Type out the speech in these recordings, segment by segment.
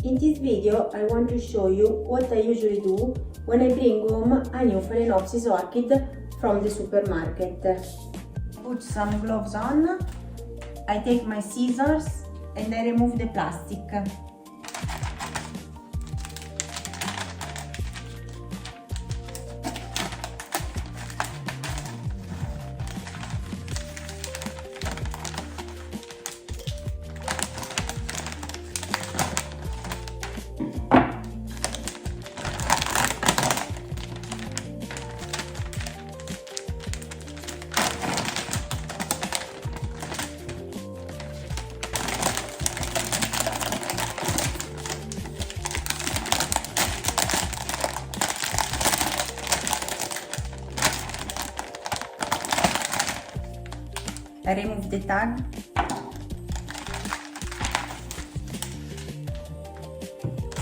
In this video I want to show you what I usually do when I bring home a new Phalenopsis orchid from the supermarket. Put some gloves on, I take my scissors and I remove the plastic. I remove the tag.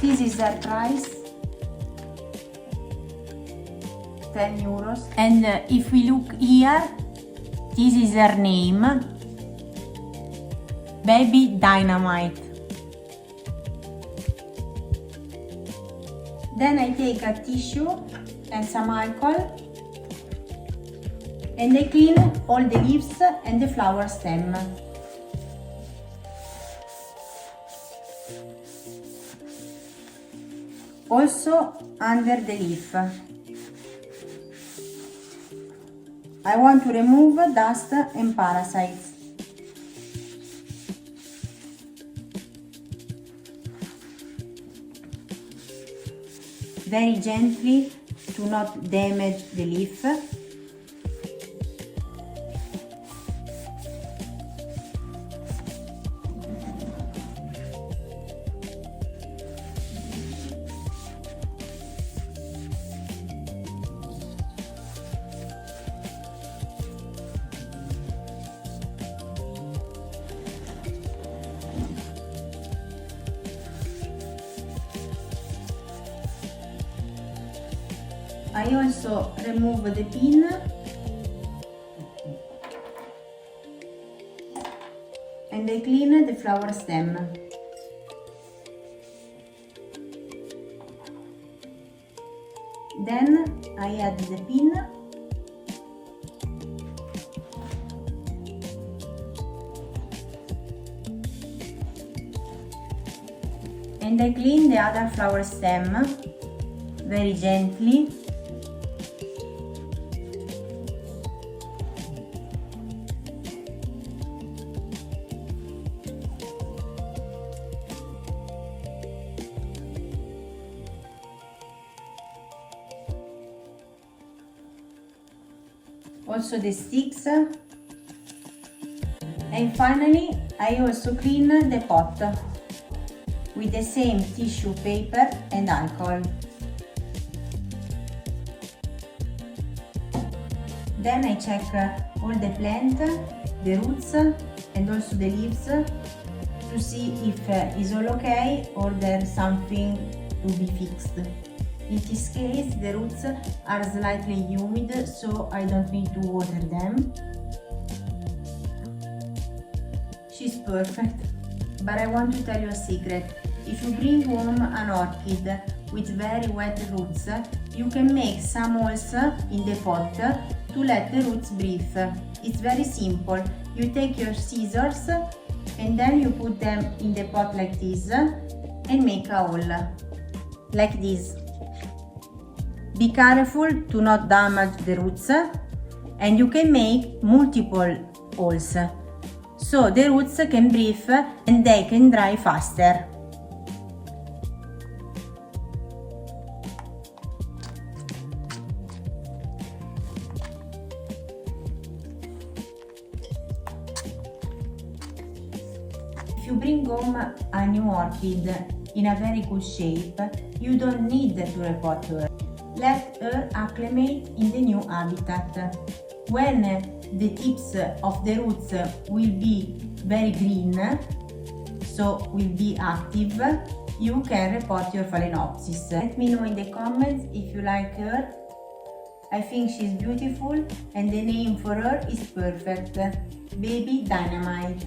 This is their price, 10 euros. And if we look here, this is her name, Baby Dynamite. Then I take a tissue and some alcohol and I clean all the leaves and the flower stem. Also under the leaf. I want to remove dust and parasites. Very gently to not damage the leaf. I also remove the pin and I clean the flower stem. Then I add the pin and I clean the other flower stem very gently. Also the sticks, and finally I also clean the pot with the same tissue paper and alcohol. Then I check all the plant, the roots and also the leaves to see if it's all okay or there's something to be fixed. In this case, the roots are slightly humid, so I don't need to water them. She's perfect. But I want to tell you a secret. If you bring home an orchid with very wet roots, you can make some holes in the pot to let the roots breathe. It's very simple. You take your scissors and then you put them in the pot like this and make a hole. Like this. Be careful to not damage the roots, and you can make multiple holes so the roots can breathe and they can dry faster. If you bring home a new orchid in a very good shape, you don't need to repot her. Let her acclimate in the new habitat. When the tips of the roots will be very green, so will be active, you can repot your Phalenopsis. Let me know in the comments if you like her. I think she's beautiful and the name for her is perfect, Baby Dynamite.